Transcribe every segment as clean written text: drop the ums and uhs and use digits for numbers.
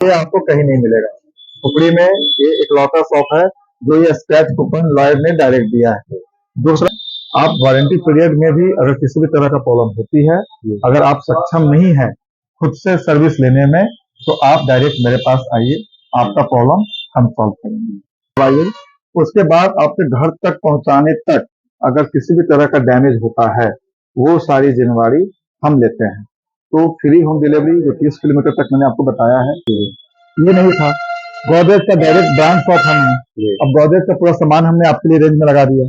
ये आपको कहीं नहीं मिलेगा। खुपड़ी में ये इकलौता शॉप है जो ये स्क्रैच कूपन लॉयड ने डायरेक्ट दिया है। दूसरा, आप वारंटी पीरियड में भी अगर किसी भी तरह का प्रॉब्लम होती है, अगर आप सक्षम नहीं है खुद से सर्विस लेने में, तो आप डायरेक्ट मेरे पास आइए, आपका प्रॉब्लम हम सॉल्व करेंगे। उसके बाद आपके घर तक पहुंचाने तक अगर किसी भी तरह का डैमेज होता है, वो सारी जिम्मेवारी हम लेते हैं। तो फ्री होम डिलीवरी जो 30 किलोमीटर तक मैंने आपको बताया है, ये नहीं था। गोदरेज का डायरेक्ट ब्रांड शॉप हम है। अब गोदरेज का पूरा सामान हमने आपके लिए रेंज में लगा दिया।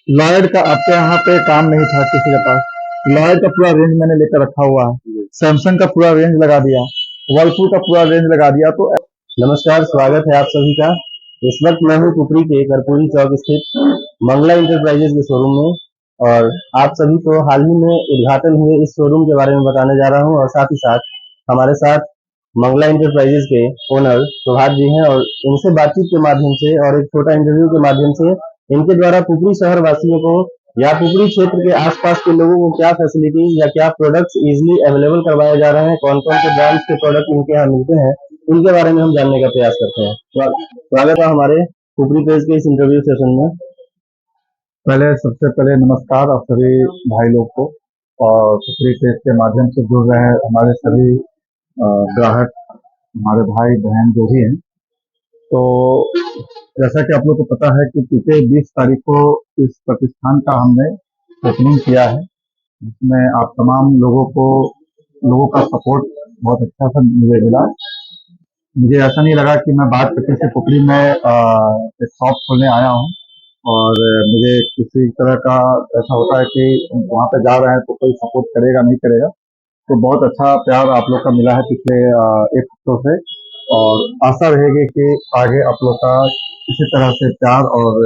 लॉयड का आपके यहाँ पे काम नहीं था किसी के पास, लॉयड का पूरा रेंज मैंने लेकर रखा हुआ है। सैमसंग का पूरा रेंज लगा दिया, वर्लपूल का पूरा रेंज लगा दिया। तो नमस्कार, स्वागत है आप सभी का। इस वक्त मैं हूँ कुफरी के कर्पूरी चौक स्थित मंगला इंटरप्राइजेज के शोरूम में और आप सभी को हाल ही में उद्घाटन हुए इस शोरूम के बारे में बताने जा रहा हूँ। और साथ ही साथ हमारे साथ मंगला इंटरप्राइजेज के ओनर प्रभात जी हैं और इनसे बातचीत के माध्यम से और एक छोटा इंटरव्यू के माध्यम से इनके द्वारा कुफरी शहर वासियों को या कुफरी क्षेत्र के आसपास के लोगों को क्या फैसिलिटी या क्या प्रोडक्ट्स इजीली अवेलेबल करवाए जा रहे हैं, कौन कौन से ब्रांड्स के प्रोडक्ट इनके यहाँ मिलते हैं, इनके बारे में हम जानने का प्रयास करते हैं। स्वागत है हमारे कुफरी पेज के इस इंटरव्यू सेशन में। सबसे पहले नमस्कार आप सभी भाई लोग को, और कुफरी पेज के माध्यम से जुड़ रहे हैं हमारे सभी ग्राहक, हमारे भाई बहन जो भी हैं। तो जैसा कि आप लोग को पता है कि पिछले 20 तारीख को इस प्रतिष्ठान का हमने ओपनिंग किया है, जिसमें आप तमाम लोगों का सपोर्ट बहुत अच्छा सा मुझे मिला। मुझे ऐसा नहीं लगा कि मैं बात करके से कुफरी में एक शॉप खोलने आया हूँ और मुझे किसी तरह का ऐसा होता है कि वहाँ पे जा रहे हैं तो कोई सपोर्ट करेगा नहीं करेगा। तो बहुत अच्छा प्यार आप लोग का मिला है पिछले एक हफ्तों से, और आशा रहेगी कि आगे आप लोग का इसी तरह से प्यार और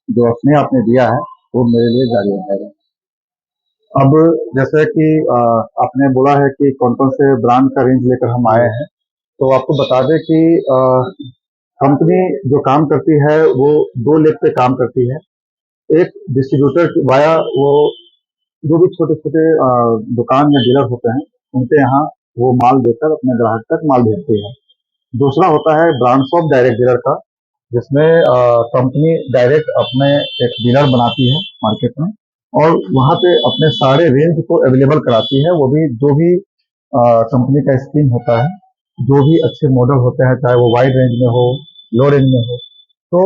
जो स्नेह आपने दिया है वो मेरे लिए जारी रहेगा। अब जैसे कि आपने बोला है कि कौन कौन से ब्रांड का रेंज लेकर हम आए हैं, तो आपको बता दें कि कंपनी जो काम करती है वो 2 लेग पे काम करती है। एक डिस्ट्रीब्यूटर वाया वो जो भी छोटे छोटे दुकान या डीलर होते हैं उनके यहाँ वो माल देकर अपने ग्राहक तक माल भेजती है। दूसरा होता है ब्रांड शॉप डायरेक्ट डीलर का, जिसमें कंपनी डायरेक्ट अपने एक डीलर बनाती है मार्केट में और वहाँ पे अपने सारे रेंज को अवेलेबल कराती है। वो भी जो भी कंपनी का स्कीम होता है, जो भी अच्छे मॉडल होते हैं, चाहे वो वाइड रेंज में हो, लो रेंज में हो। तो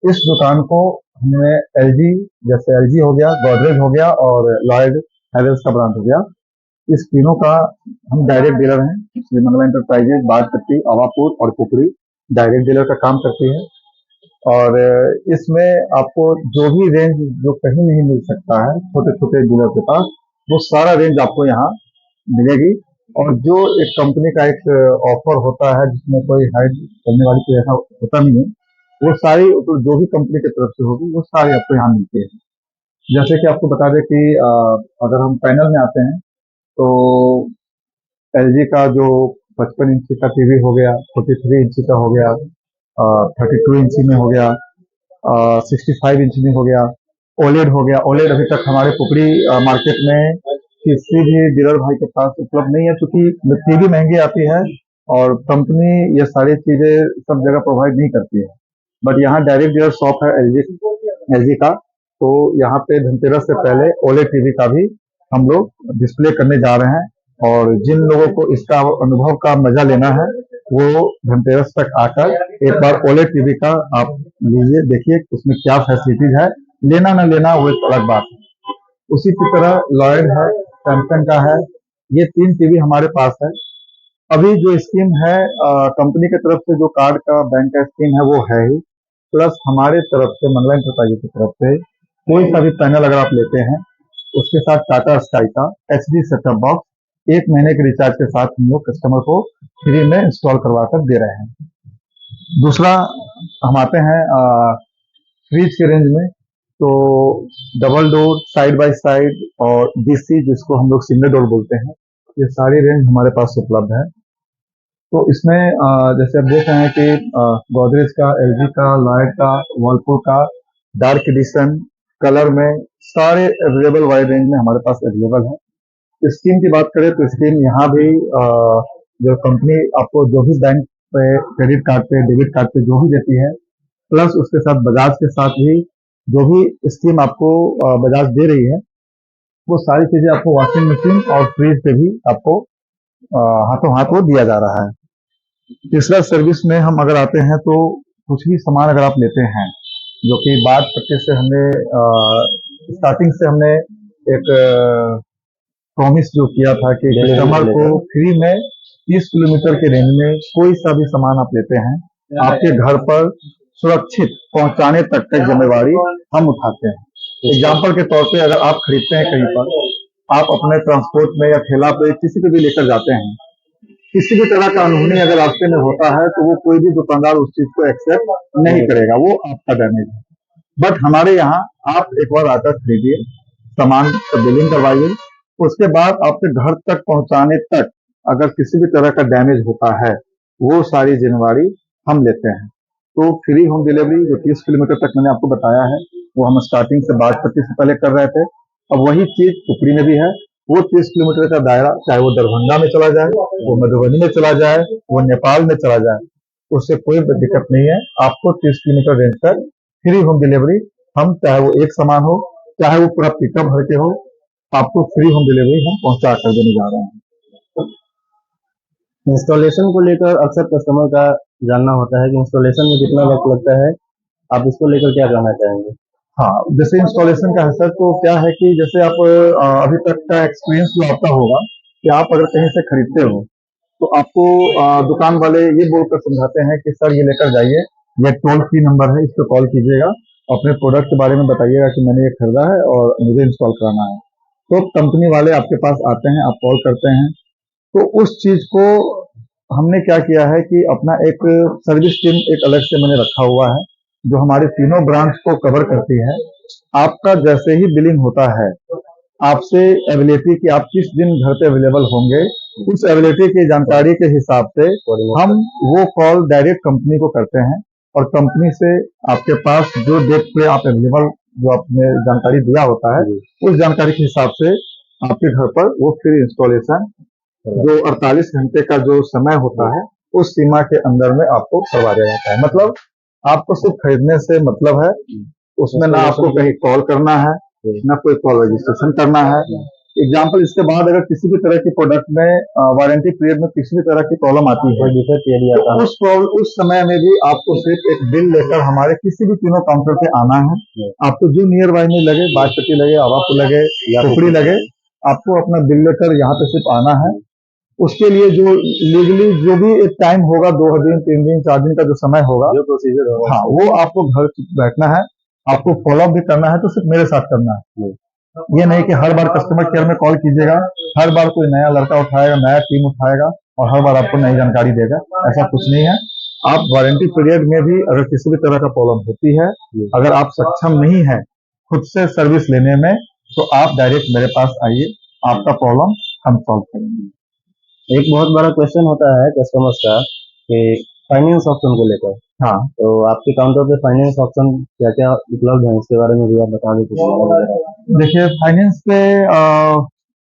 इस दुकान को हमने एलजी, जैसे एलजी हो गया, गोदरेज हो गया और लॉयड हैवेल्स का ब्रांड हो गया, इस तीनों का हम डायरेक्ट डीलर हैं। श्री मंगला इंटरप्राइजेज बाजपट्टी, अवापुर और कुफरी डायरेक्ट डीलर का काम करती है। और इसमें आपको जो भी रेंज जो कहीं नहीं मिल सकता है छोटे छोटे डीलर के पास, वो सारा रेंज आपको यहाँ मिलेगी। और जो एक कंपनी का एक ऑफर होता है जिसमें कोई हाइड करने वाली कोई ऐसा होता नहीं है, वो सारी तो जो भी कंपनी की तरफ से होगी वो सारी आपको यहाँ मिलती है। जैसे कि आपको बता दें कि अगर हम पैनल में आते हैं तो एलजी का जो 55 इंची का टीवी हो गया, 43 इंची का हो गया, 32 इंची में हो गया, 65 इंच में हो गया, ओलेड हो गया। ओलेड अभी तक हमारे कुफरी मार्केट में किसी भी डीलर भाई के पास उपलब्ध नहीं है, क्योंकि टीवी महंगी आती है और कंपनी ये सारी चीजें सब जगह प्रोवाइड नहीं करती है। बट यहाँ डायरेक्ट डीलर शॉप है एलजी का, तो यहाँ पे धनतेरस से पहले ओलेड टीवी का भी हम लोग डिस्प्ले करने जा रहे हैं। और जिन लोगों को इसका अनुभव का मजा लेना है वो धनतेरस तक आकर एक बार ओलेड टीवी का आप लीजिए, देखिए उसमें क्या फैसिलिटीज है। लेना ना लेना वो एक अलग बात है। उसी की तरह लॉयड है, सैमसंग का है, ये 3 टीवी हमारे पास है। अभी जो स्कीम है कंपनी की तरफ से, जो कार्ड का बैंक का स्कीम है वो है ही, प्लस हमारे तरफ से मंगला इंटरप्राइजेज की तरफ से कोई सा भी पैनल अगर आप लेते हैं उसके साथ टाटा स्काई का एचडी सेटअप बॉक्स 1 महीने के रिचार्ज के साथ हम लोग कस्टमर को फ्री में इंस्टॉल करवा कर दे रहे हैं। दूसरा, हम आते हैं फ्रिज के रेंज में। तो double door, side by side और डीसी, जिसको हम लोग सिंगल डोर बोलते हैं, ये सारी रेंज हमारे पास उपलब्ध है। तो इसमें जैसे आप देख रहे हैं कि गोदरेज का, एलजी का, लॉयड का, वर्लपूल का डार्क एडिशन कलर में सारे अवेलेबल वाइड रेंज में हमारे पास अवेलेबल है। स्कीम की बात करें तो स्कीम यहाँ भी जो कंपनी आपको जो भी बैंक पे, क्रेडिट कार्ड पे, डेबिट कार्ड पे जो भी देती है, प्लस उसके साथ बजाज के साथ भी जो भी स्कीम आपको बजाज दे रही है, वो सारी चीजें आपको वॉशिंग मशीन और फ्रिज पे भी आपको हाथों हाथ वो दिया जा रहा है। तीसरा सर्विस में हम अगर आते हैं तो कुछ भी सामान अगर आप लेते हैं, जो कि बात करके से हमने स्टार्टिंग से हमने एक प्रॉमिस जो किया था कि Delivery कस्टमर को को लेकर। फ्री में 30 किलोमीटर के रेंज में कोई सा भी सामान आप लेते हैं, आपके घर पर सुरक्षित पहुंचाने तक की जिम्मेवारी हम उठाते हैं। एग्जाम्पल के तौर पे अगर आप खरीदते हैं कहीं पर, आप अपने ट्रांसपोर्ट में या ठेला पे किसी पे भी लेकर जाते हैं, किसी भी तरह का अनहोनी अगर रास्ते में होता है तो वो कोई भी दुकानदार उस चीज को एक्सेप्ट नहीं करेगा, वो आपका डैमेज है। बट हमारे यहाँ आप एक बार आकर खरीदिए, सामान का बिलिंग करवाइए, उसके बाद आपके घर तक पहुंचाने तक अगर किसी भी तरह का डैमेज होता है, वो सारी जिम्मेवारी हम लेते हैं। तो फ्री होम डिलीवरी जो 30 किलोमीटर तक मैंने आपको बताया है, वो हम स्टार्टिंग से बागपट्टी से पहले कर रहे थे। अब वही चीज उपरी में भी है। वो 30 किलोमीटर का दायरा चाहे वो दरभंगा में चला जाए, वो मधुबनी में चला जाए, वो नेपाल में चला जाए, उससे कोई दिक्कत नहीं है। आपको 30 किलोमीटर रेंज तक फ्री होम डिलीवरी, हम चाहे वो एक सामान हो, चाहे वो पूरा पिकअप भर के हो, आपको फ्री होम डिलीवरी हम पहुंचा कर देने जा रहे हैं। इंस्टॉलेशन को लेकर अक्सर कस्टमर का जानना होता है कि इंस्टॉलेशन में कितना वक्त लगता है, आप इसको लेकर क्या कहना चाहेंगे? हाँ, जैसे इंस्टॉलेशन का है सर, तो क्या है कि जैसे आप अभी तक का एक्सपीरियंस जो आपका होगा कि आप अगर कहीं से खरीदते हो तो आपको दुकान वाले ये बोलकर समझाते हैं कि सर ये लेकर जाइए, ये टोल फ्री नंबर है, इस पर कॉल कीजिएगा, अपने प्रोडक्ट के बारे में बताइएगा कि मैंने ये खरीदा है और मुझे इंस्टॉल कराना है। तो कंपनी वाले आपके पास आते हैं, आप कॉल करते हैं, तो उस चीज को हमने क्या किया है कि अपना एक सर्विस टीम एक अलग से मैंने रखा हुआ है, जो हमारे तीनों ब्रांच को कवर करती है। आपका जैसे ही बिलिंग होता है, आपसे एबिलिटी कि आप किस दिन घर पे अवेलेबल होंगे, उस एबिलिटी की जानकारी के हिसाब से हम वो कॉल डायरेक्ट कंपनी को करते हैं, और कंपनी से आपके पास जो डेट पे आप अवेलेबल, जो आपने जानकारी दिया होता है, उस जानकारी के हिसाब से आपके घर पर वो फ्री इंस्टॉलेशन जो 48 घंटे का जो समय होता है, उस सीमा के अंदर में आपको करवा दिया जाता है। मतलब आपको सिर्फ खरीदने से मतलब है, उसमें ना आपको कहीं कॉल करना है, ना कोई कॉल रजिस्ट्रेशन करना है। एग्जाम्पल, इसके बाद अगर किसी भी तरह की प्रोडक्ट में वारंटी पीरियड में किसी भी तरह की प्रॉब्लम आती है, तो उस समय में भी आपको सिर्फ एक बिल लेकर हमारे किसी भी तीनों काउंटर पे आना है। आपको जो नियर बाय में लगे, बागपट्टी लगे, आवापुर लगे या कुपड़ी लगे, आपको अपना बिल लेकर यहाँ पे सिर्फ आना है। उसके लिए जो लीगली जो भी एक टाइम होगा, 2 दिन, 3 दिन, 4 दिन का जो समय होगा, जो प्रोसीजर होगा, हाँ, वो आपको घर बैठना है, आपको फॉलो भी करना है, तो सिर्फ मेरे साथ करना है। ये नहीं कि हर बार कस्टमर केयर में कॉल कीजिएगा, हर बार कोई नया लड़का उठाएगा, नया टीम उठाएगा और हर बार आपको नई जानकारी देगा, ऐसा कुछ नहीं है। आप वारंटी पीरियड में भी अगर किसी भी तरह का प्रॉब्लम होती है, अगर आप सक्षम नहीं है खुद से सर्विस लेने में, तो आप डायरेक्ट मेरे पास आइए, आपका प्रॉब्लम हम सॉल्व करेंगे। एक बहुत बड़ा क्वेश्चन होता है कस्टमर्स का कि फाइनेंस ऑप्शन को लेकर। हाँ, तो आपके काउंटर पे फाइनेंस ऑप्शन क्या क्या उपलब्ध है, इसके बारे में भी आप बता देते। देखिए, फाइनेंस पे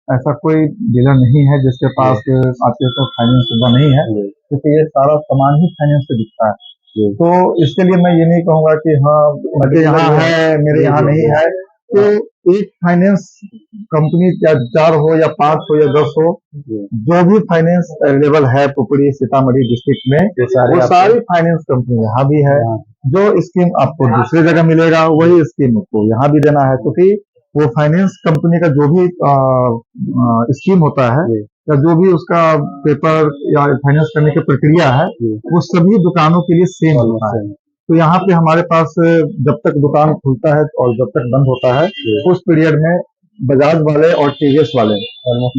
ऐसा कोई डीलर नहीं है जिसके पास आपके पास फाइनेंस सुविधा नहीं है, क्योंकि ये सारा सामान ही फाइनेंस से बिकता है। तो इसके लिए मैं ये नहीं कहूंगा कि हाँ मेरे यहाँ है, मेरे यहाँ नहीं है। तो एक फाइनेंस कंपनी या 4 हो या 5 हो या 10 हो, जो भी फाइनेंस अवेलेबल है पुपरी सीतामढ़ी डिस्ट्रिक्ट में, वो सारी फाइनेंस कंपनी यहाँ भी है। जो स्कीम आपको दूसरी जगह मिलेगा, वही स्कीम आपको यहाँ भी देना है, क्योंकि वो फाइनेंस कंपनी का जो भी स्कीम होता है या जो भी उसका पेपर या फाइनेंस करने की प्रक्रिया है, वो सभी दुकानों के लिए सेम होता है। तो यहाँ पे हमारे पास जब तक दुकान खुलता है और जब तक बंद होता है, उस पीरियड में बजाज वाले और टीवीएस वाले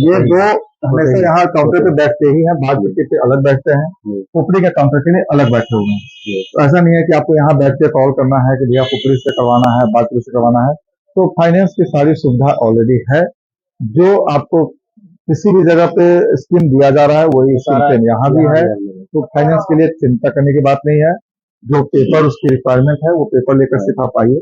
ये दो हमेशा यहाँ काउंटर पे बैठते ही हैं, बागपट्टी पे अलग बैठते हैं, पुपरी के काउंटर के लिए अलग बैठे हुए हैं। तो ऐसा नहीं है कि आपको यहाँ बैठ के कॉल करना है कि भैया पुपरी से करवाना है, बागपट्टी से करवाना है। तो फाइनेंस की सारी सुविधा ऑलरेडी है, जो आपको किसी भी जगह पे स्कीम दिया जा रहा है, वही स्कीम यहाँ भी है। तो फाइनेंस के लिए चिंता करने की बात नहीं है। जो पेपर उसकी रिक्वायरमेंट है, वो पेपर लेकर सिर्फ आप आइए।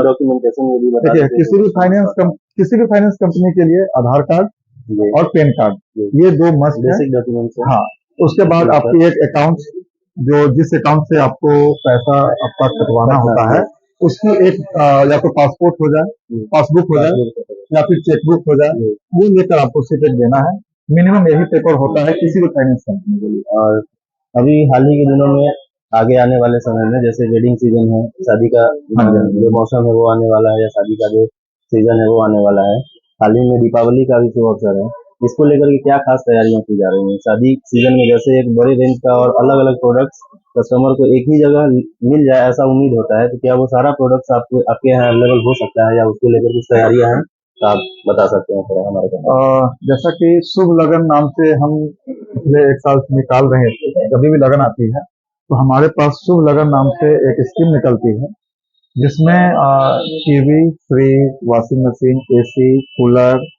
डॉक्यूमेंटेशन देखिए, किसी भी फाइनेंस कंपनी के लिए आधार कार्ड और पैन कार्ड, ये 2 मस्ट है। Basic documents. हाँ, उसके बाद आपकी एक अकाउंट, जो जिस अकाउंट से आपको पैसा आपका कटवाना होता है, उसकी एक या तो पासपोर्ट हो जाए, पासबुक हो जाए, या फिर चेकबुक हो जाए, वो लेकर आपको स्टेटमेंट देना है। मिनिमम यही पेपर होता है किसी भी फाइनेंस कंपनी के लिए। और अभी हाल ही के दिनों में आगे आने वाले समय में जैसे वेडिंग सीजन है, शादी का हाँ जी, जो मौसम है वो आने वाला है, या शादी का जो सीजन है वो आने वाला है। हाल ही में दीपावली का भी शुभ अवसर है। इसको लेकर के क्या खास तैयारियां की जा रही हैं? शादी सीजन में जैसे एक बड़े रेंज का और अलग अलग प्रोडक्ट्स कस्टमर को एक ही जगह मिल जाए ऐसा उम्मीद होता है, तो क्या वो सारा प्रोडक्ट्स आपको आपके यहाँ अवेलेबल हो सकता है, या उसको लेकर कुछ तैयारियां हैं तो आप बता सकते हैं थोड़ा हमारे को? जैसा कि शुभ लगन नाम से हम पिछले 1 साल से निकाल रहे थे, कभी भी लगन आती है तो हमारे पास शुभ लगन नाम से एक स्कीम निकलती है, जिसमें TV, fridge, washing machine, AC, cooler,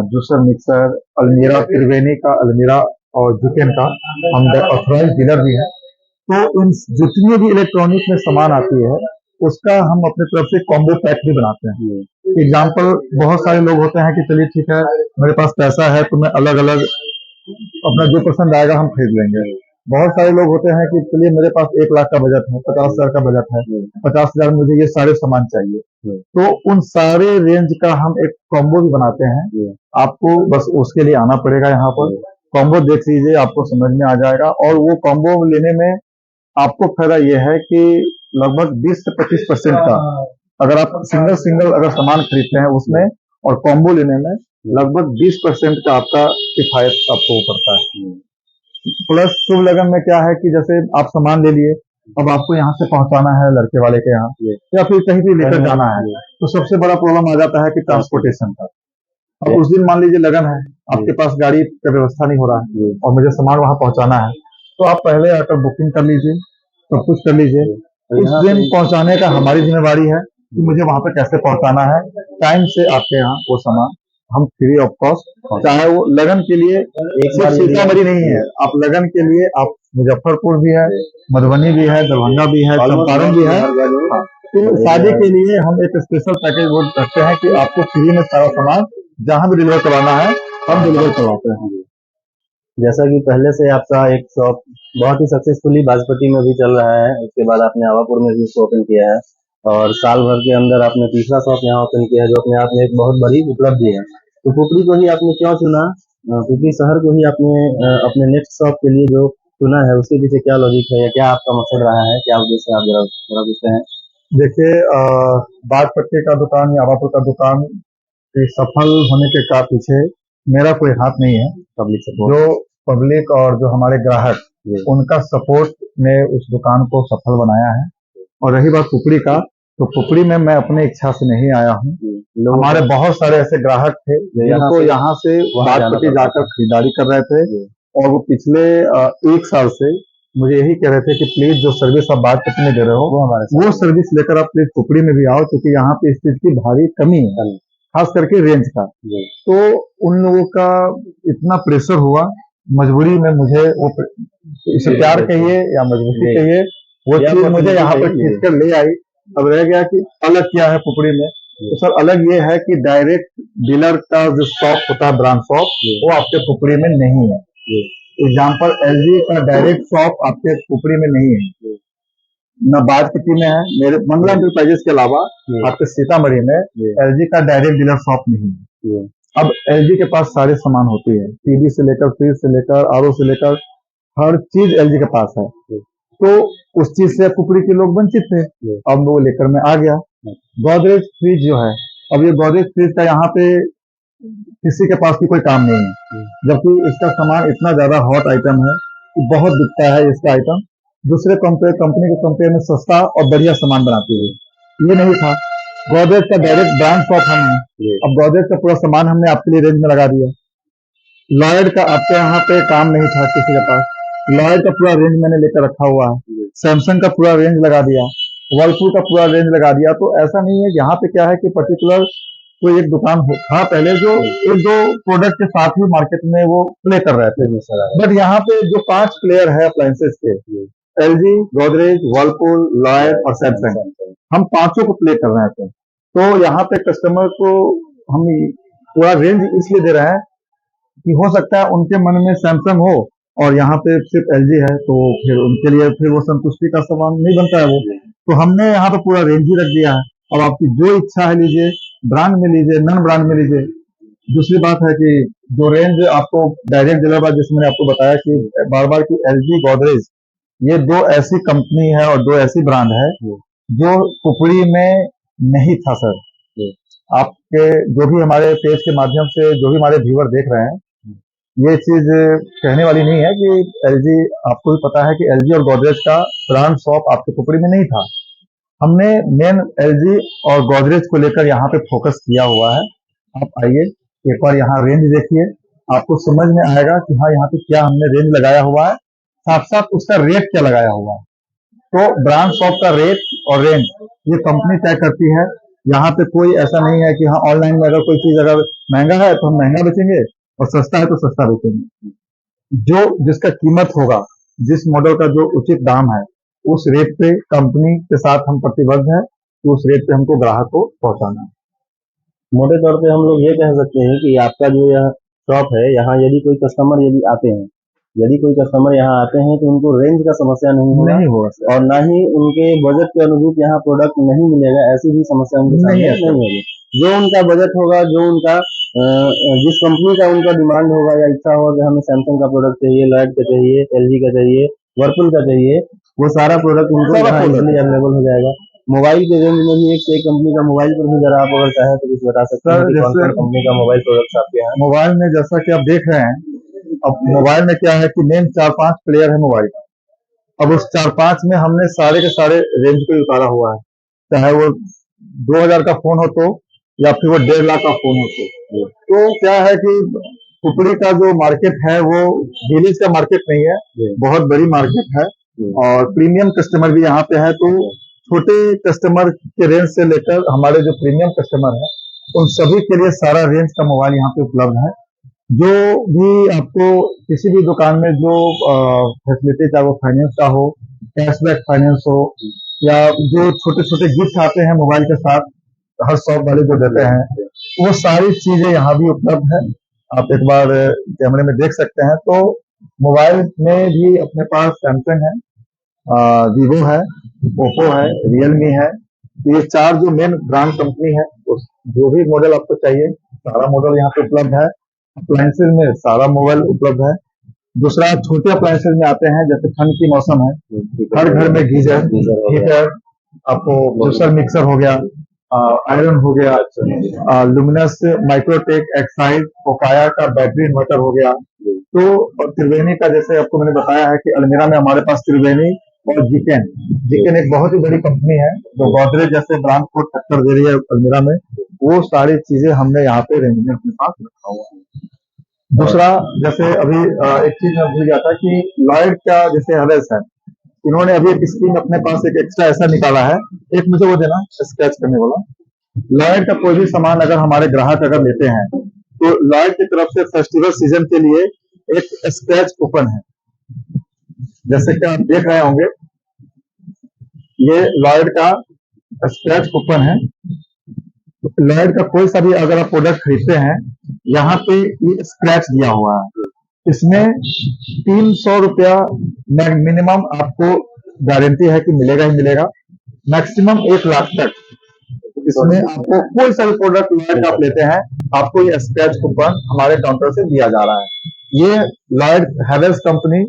juicer, mixer, अलमीरा, त्रिवेणी का अलमीरा और जिकेन का हम ऑथराइज डीलर भी हैं। तो इन जितनी भी इलेक्ट्रॉनिक में सामान आती है, उसका हम अपनी तरफ से कॉम्बो पैक भी बनाते हैं। एग्जाम्पल, बहुत सारे लोग होते हैं कि चलिए ठीक है, मेरे पास पैसा है तो मैं अलग अलग अपना जो पसंद आएगा हम खरीद लेंगे। बहुत सारे लोग होते हैं कि चलिए मेरे पास 1 लाख का बजट है, 50,000 का बजट है, 50,000 मुझे ये सारे सामान चाहिए, तो उन सारे रेंज का हम एक कॉम्बो भी बनाते हैं। आपको बस उसके लिए आना पड़ेगा यहाँ पर, कॉम्बो देख लीजिए, आपको समझ में आ जाएगा। और वो कॉम्बो लेने में आपको फायदा ये है कि लगभग 20 से 25% का, अगर आप सिंगल सिंगल अगर सामान खरीदते हैं उसमें, और कॉम्बो लेने में लगभग 20% का आपका किफायत आपको पड़ता है। प्लस शुभ लगन में क्या है कि जैसे आप सामान ले लिए, अब आपको यहाँ से पहुंचाना है लड़के वाले के यहाँ, या फिर कहीं भी लेकर जाना है, तो सबसे बड़ा प्रॉब्लम आ जाता है कि ट्रांसपोर्टेशन का। अब उस दिन मान लीजिए लगन है, आपके पास गाड़ी का व्यवस्था नहीं हो रहा है और मुझे सामान वहां पहुंचाना है, तो आप पहले आकर बुकिंग कर लीजिए, सब कुछ कर लीजिए। उस दिन पहुंचाने का हमारी जिम्मेवारी है कि मुझे वहां पर कैसे पहुंचाना है। टाइम से आपके यहाँ वो सामान हम फ्री ऑफ कॉस्ट, चाहे वो लगन के लिए सिर्फ सीतामढ़ी नहीं है, आप लगन के लिए आप मुजफ्फरपुर भी है, मधुबनी भी है, दरभंगा भी है, चंपारण भी है। हाँ, तो शादी के लिए हम एक स्पेशल पैकेज वो रखते हैं कि आपको फ्री में सारा सामान जहां भी डिलीवर करवाना है हम डिलीवर करवाते हैं। जैसा कि पहले से आपका एक शॉप बहुत ही सक्सेसफुली बाजपट्टी में भी चल रहा है, उसके बाद आपने आवापुर में भी इसको ओपन किया है, और साल भर के अंदर आपने तीसरा शॉप यहाँ ओपन किया है, जो अपने आप में एक बहुत बड़ी उपलब्धि है। तो पुपरी को ही आपने क्यों चुना? पुपरी शहर को ही आपने अपने नेक्स्ट शॉप के लिए जो चुना है, उसके पीछे क्या लॉजिक है, या क्या आपका मकसद रहा है, क्या उद्देश्य है, आप जरा थोड़ा पूछते हैं। देखिए, बाजपट्टी का दुकान या आवापुर का दुकान के सफल होने के का पीछे मेरा कोई हाथ नहीं है। पब्लिक सपोर्ट, जो पब्लिक और जो हमारे ग्राहक, उनका सपोर्ट ने उस दुकान को सफल बनाया है। और रही बात पुपरी का, तो पुपरी में मैं अपने इच्छा से नहीं आया हूँ। हमारे बहुत सारे ऐसे ग्राहक थे जिनको यहाँ से बाजपट्टी जाकर खरीदारी कर रहे थे, और वो पिछले 1 साल से मुझे यही कह रहे थे कि प्लीज जो सर्विस आप बाजपट्टी में दे रहे हो वो सर्विस लेकर आप प्लीज पुपरी में भी आओ, क्योंकि यहाँ पे इस चीज की भारी कमी है, खास करके रेंज का। तो उन लोगों का इतना प्रेशर हुआ, मजबूरी में मुझे वो, इसे प्यार कहिए या मजबूरी कहिए, वो चीज मुझे यहाँ पर खींच कर ले आई। अब रह गया कि अलग क्या है पुपरी में, तो सर अलग ये है कि डायरेक्ट डीलर का जो शॉप होता है, ब्रांड शॉप, वो आपके पुपरी में नहीं है। एग्जाम्पल, एलजी का डायरेक्ट शॉप आपके पुपरी में नहीं है, न बाजपट्टी में है, मेरे मंगला एंटरप्राइजेस के अलावा आपके सीतामढ़ी में एलजी का डायरेक्ट डीलर शॉप नहीं है। अब एलजी के पास सारे सामान होती है, टीवी से लेकर, फ्रिज से लेकर, आरओ से लेकर, हर चीज एलजी के पास है। तो उस चीज से पुपरी के लोग वंचित थे, अब वो लेकर मैं आ गया। गोदरेज फ्रिज जो है, अब ये गोदरेज फ्रिज का यहाँ पे किसी के पास भी कोई काम नहीं है, जबकि इसका सामान इतना ज्यादा हॉट आइटम है कि बहुत बिकता है इसका आइटम, दूसरे कंपनी के कंपेयर में सस्ता और बढ़िया सामान बनाती है। ये नहीं था, गोदरेज का डायरेक्ट ब्रांड शॉप हम है। अब गोदरेज का पूरा सामान हमने आपके लिए रेंज में लगा दिया। लॉयड का आपके यहाँ पे काम नहीं था किसी के पास, लॉयड का पूरा रेंज मैंने लेकर रखा हुआ है। सैमसंग का पूरा रेंज लगा दिया, वर्लपूल का पूरा रेंज लगा दिया। तो ऐसा नहीं है, यहाँ पे क्या है कि पर्टिकुलर कोई एक दुकान था पहले जो एक दो प्रोडक्ट के साथ ही मार्केट में वो प्ले कर रहे थे, बट यहाँ पे जो 5 प्लेयर है अप्लायंसेस के, एलजी, गोदरेज, वर्लपूल, लॉयड और सैमसंग, हम पांचों को प्ले कर रहे थे। तो यहाँ पे कस्टमर को हम पूरा रेंज इसलिए दे रहे हैं कि हो सकता है उनके मन में सैमसंग हो और यहाँ पे सिर्फ एलजी है, तो फिर उनके लिए फिर वो संतुष्टि का सामान नहीं बनता है वो। तो हमने यहाँ पे पूरा रेंज ही रख दिया है। अब आपकी जो इच्छा है लीजिए, ब्रांड में लीजिए, नॉन ब्रांड में लीजिए। दूसरी बात है कि जो रेंज आपको डायरेक्ट डीलर बा, जिसमें मैंने आपको बताया कि बार बार की एलजी, गोदरेज, ये दो ऐसी कंपनी है और दो ऐसी ब्रांड है जो कुपड़ी में नहीं था सर। आपके जो भी हमारे पेज के माध्यम से जो भी हमारे व्यूअर देख रहे हैं, ये चीज कहने वाली नहीं है कि एलजी, आपको भी पता है कि एलजी और गोदरेज का ब्रांड शॉप आपके कुपड़ी में नहीं था। हमने मेन एलजी और गोदरेज को लेकर यहाँ पे फोकस किया हुआ है। आप आइए, एक बार यहाँ रेंज देखिए, आपको समझ में आएगा कि हाँ, यहाँ पे क्या हमने रेंज लगाया हुआ है, साथ साथ उसका रेट क्या लगाया हुआ है। तो ब्रांड शॉप का रेट और रेंज ये कंपनी तय करती है। यहाँ पे कोई ऐसा नहीं है कि हाँ, ऑनलाइन में अगर कोई चीज अगर महंगा है तो हम महंगा बेचेंगे और सस्ता है तो सस्ता बेचेंगे। जो जिसका कीमत होगा, जिस मॉडल का जो उचित दाम है, उस रेट पे कंपनी के साथ हम प्रतिबद्ध है कि उस रेट पे हमको ग्राहक को पहुंचाना है। मोटे तौर पे हम लोग ये कह सकते हैं कि आपका जो यह शॉप है, यहाँ यदि कोई कस्टमर यदि आते हैं, यदि कोई कस्टमर यहाँ आते हैं तो उनको रेंज का समस्या नहीं होगा नहीं होगा सर, और ना ही उनके बजट के अनुरूप यहाँ प्रोडक्ट नहीं मिलेगा, ऐसी भी समस्या उनके सामने नहीं है सर। नहीं होगी। जो उनका बजट होगा, जो उनका जिस कंपनी का उनका डिमांड होगा या इच्छा होगा कि हमें सैमसंग का प्रोडक्ट चाहिए, लॉयड का चाहिए, एलजी का चाहिए, वर्लपुल का चाहिए, वो सारा प्रोडक्ट उनको सारा यहाँ product इजिली है। अवेलेबल हो जाएगा। मोबाइल के रेंज में भी एक से एक कंपनी का मोबाइल पर भी जरा आप अगर चाहें तो कुछ बता सकते हैं सर कि कौन जैसे कौन कंपनी का मोबाइल प्रोडक्ट आपके यहाँ मोबाइल में जैसा कि आप देख रहे हैं, अब मोबाइल में क्या है कि मेन 4-5 प्लेयर है मोबाइल का। अब उस 4-5 में हमने सारे के सारे रेंज पे उतारा हुआ है, चाहे वो 2000 का फोन हो तो, या फिर वो 1.5 लाख का फोन हो तो क्या है कि कुपड़ी का जो मार्केट है वो विलेज का मार्केट नहीं है, बहुत बड़ी मार्केट है और प्रीमियम कस्टमर भी यहाँ पे है। तो छोटे कस्टमर के रेंज से लेकर हमारे जो प्रीमियम कस्टमर है, उन सभी के लिए सारा रेंज का मोबाइल यहाँ पे उपलब्ध है। जो भी आपको किसी भी दुकान में जो फैसिलिटी, चाहे वो फाइनेंस का हो, कैशबैक फाइनेंस हो, या जो छोटे छोटे गिफ्ट आते हैं मोबाइल के साथ, हर शॉप वाले जो देते हैं, वो सारी चीजें यहाँ भी उपलब्ध है। आप एक बार कैमरे में देख सकते हैं। तो मोबाइल में भी अपने पास सैमसंग है, वीवो है, ओप्पो है, रियलमी है। तो ये चार जो मेन ब्रांड कंपनी है, उस जो भी मॉडल आपको चाहिए सारा मॉडल यहाँ पे उपलब्ध है। अप्लायंसेज में सारा मोबाइल उपलब्ध है। दूसरा, छोटे अप्लायंसेज में आते हैं, जैसे ठंड की मौसम है, हर घर में गीजर, हीटर, आपको प्रेशर मिक्सर हो गया, आयरन हो गया, लुमिनस माइक्रोटेक एक्साइड पोकाया का बैटरी इन्वर्टर हो गया। तो और त्रिवेणी का, जैसे आपको मैंने बताया है कि अलमीरा में हमारे पास त्रिवेणी और जिकेन जिकेन एक बहुत ही बड़ी कंपनी है जो गोदरेज जैसे ब्रांड को टक्कर दे रही है अलमीरा में। वो सारी चीजें हमने यहाँ पे रेंज में अपने पास रखा हुआ है। दूसरा, जैसे अभी एक चीज मैं भूल गया था कि लॉयड का जैसे हैवेल्स है, इन्होंने अभी एक स्कीम अपने पास एक एक्स्ट्रा ऐसा निकाला है। एक मुझे वो देना, स्क्रैच करने वाला। लॉयड का कोई भी सामान अगर हमारे ग्राहक अगर लेते हैं, तो लॉयड की तरफ से फेस्टिवल सीजन के लिए एक स्क्रैच कूपन है, जैसे कि आप देख रहे होंगे, ये लॉयड का स्क्रैच कूपन है। लॉयड का कोई सा भी अगर आप प्रोडक्ट खरीदते हैं, यहाँ पे ये स्क्रैच दिया हुआ है। इसमें 300 रुपया मिनिमम आपको गारंटी है कि मिलेगा ही मिलेगा, मैक्सिमम 1 लाख तक। इसमें आपको कोई सा भी प्रोडक्ट लॉयड का आप लेते हैं, आपको ये स्क्रैच कूपन हमारे काउंटर से दिया जा रहा है। ये लॉयड हैवेल्स कंपनी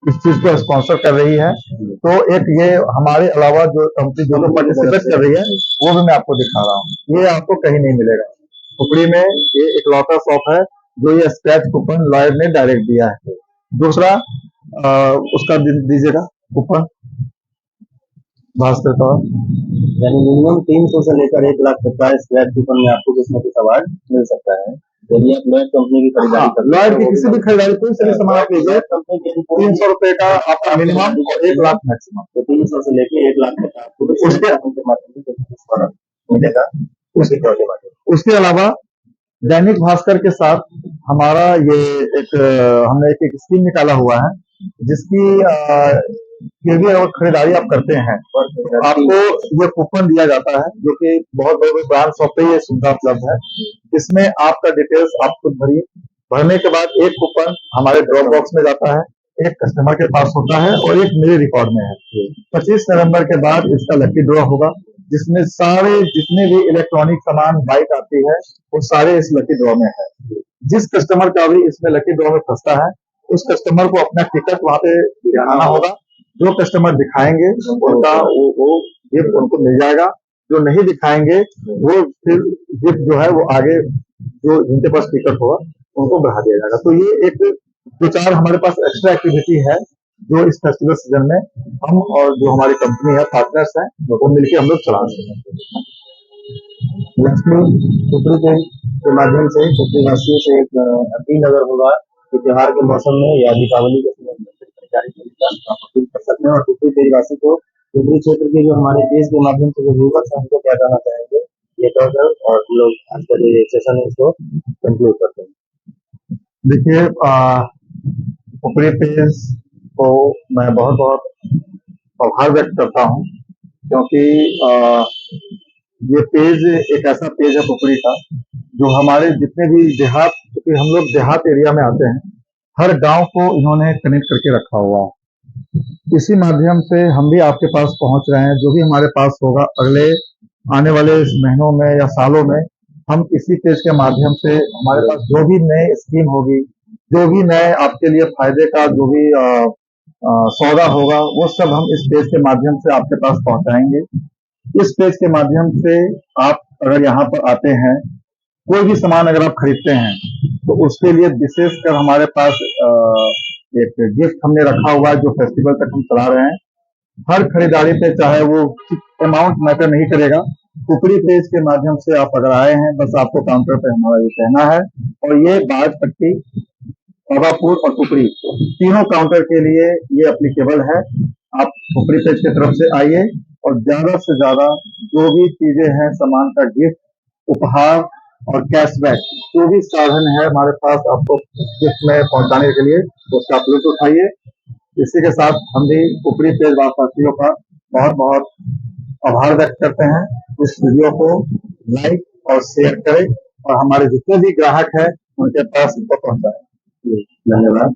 इस चीज को स्पॉन्सर कर रही है। तो एक ये हमारे अलावा जो कंपनी जो पार्टिसिपेट कर रही है, वो भी मैं आपको दिखा रहा हूँ। ये आपको कहीं नहीं मिलेगा। कुपड़ी में ये एक लौता शॉप है जो ये स्क्रैच कूपन लॉयड ने डायरेक्ट दिया है। दूसरा, उसका दीजिएगा कूपन भास्कर का। यानी मिनिमम 300 से लेकर 1 लाख तक का स्क्रैच कूपन में आपको कुछ न कुछ अवार्ड मिल सकता है यदि आप लॉयड कंपनी की खरीदारी करते हैं। लॉयड की किसी भी खरीदारी, कोई सा भी सामान आप लीजिए, 300 रुपए का आपका मिनिमम और 1 लाख मैक्सिमम। तो 300 से लेकर 1 लाख तक आपको उसके माध्यम से कुछ प्रोडक्ट मिलेगा के माध्यम। उसके अलावा दैनिक भास्कर के साथ हमारा ये एक हमने एक स्कीम निकाला हुआ है, जिसकी यदि अगर खरीदारी आप करते हैं, आपको ये कूपन दिया जाता है, जो कि बहुत बड़े बड़े ब्रांड शॉप पे ये सुविधा उपलब्ध है। इसमें आपका डिटेल्स आप खुद भरिए, भरने के बाद एक कूपन हमारे ड्रॉप बॉक्स में जाता है, एक कस्टमर के पास होता है और एक मेरे रिकॉर्ड में है। 25 नवंबर के बाद इसका लकी ड्रॉ होगा, जिसमें सारे जितने भी इलेक्ट्रॉनिक सामान बाइक आती है वो सारे इस लकी ड्रॉ में है। जिस कस्टमर का भी इसमें लकी ड्रॉ में फंसता है उस कस्टमर को अपना टिकट वहां पे दिखाना होगा। जो कस्टमर दिखाएंगे उनका वो गिफ्ट उनको मिल जाएगा। जो नहीं दिखाएंगे वो फिर गिफ्ट जो है वो आगे जो जिनके पास टिकट होगा उनको बढ़ा दिया जाएगा। तो ये एक दो चार हमारे पास एक्स्ट्रा एक्टिविटी है जो इस फेस्टिवल सीजन में हम और जो हमारी कंपनी है पार्टनर्स हैं वो मिलकर हम लोग चला रहे हैं। लक्ष्मी पुत्री के माध्यम से पुत्री वासियों से एक अपील अगर होगा कि त्योहार के मौसम में या दीपावली के समय में खरीदारी अपील कर सकते हैं, और पुत्री देशवासी को पुत्री क्षेत्र के जो हमारे देश के माध्यम से जो व्यूवर्स हैं उनको क्या कहना चाहेंगे ये कहकर, और हम लोग आज का जो सेशन है इसको कंक्लूड करते हैं। देखिए पुपरी पेज को मैं बहुत बहुत आभार व्यक्त करता हूँ, क्योंकि ये पेज एक ऐसा पेज है पुपरी का जो हमारे जितने भी देहात, क्योंकि हम लोग देहात एरिया में आते हैं, हर गांव को इन्होंने कनेक्ट करके रखा हुआ है। इसी माध्यम से हम भी आपके पास पहुंच रहे हैं। जो भी हमारे पास होगा अगले आने वाले महीनों में या सालों में हम इसी पेज के माध्यम से हमारे पास जो भी नए स्कीम होगी, जो भी नए आपके लिए फायदे का जो भी सौदा होगा वो सब हम इस पेज के माध्यम से आपके पास पहुंचाएंगे। इस पेज के माध्यम से आप अगर यहाँ पर आते हैं, कोई भी सामान अगर आप खरीदते हैं तो उसके लिए विशेषकर हमारे पास एक गिफ्ट हमने रखा हुआ है जो फेस्टिवल तक हम चला रहे हैं। हर खरीदारी पे चाहे वो अमाउंट मैटर नहीं करेगा, पुपरी पेज के माध्यम से आप अगर आए हैं बस आपको काउंटर पे हमारा ये कहना है। और ये बाजपट्टी, पावापुर और पुपरी तीनों काउंटर के लिए ये एप्लीकेबल है। आप पुपरी पेज की तरफ से आइए और ज्यादा से ज्यादा जो भी चीजें हैं सामान का गिफ्ट, उपहार और कैशबैक जो भी साधन है हमारे पास आपको गिफ्ट में पहुंचाने के लिए उसका लुत्फ उठाइए। इसी के साथ हम भी पुपरी पेज वासियों का बहुत बहुत आभार व्यक्त करते हैं। इस वीडियो को लाइक और शेयर करें और हमारे जितने भी ग्राहक हैं उनके पास इसको पहुंचाएं। धन्यवाद।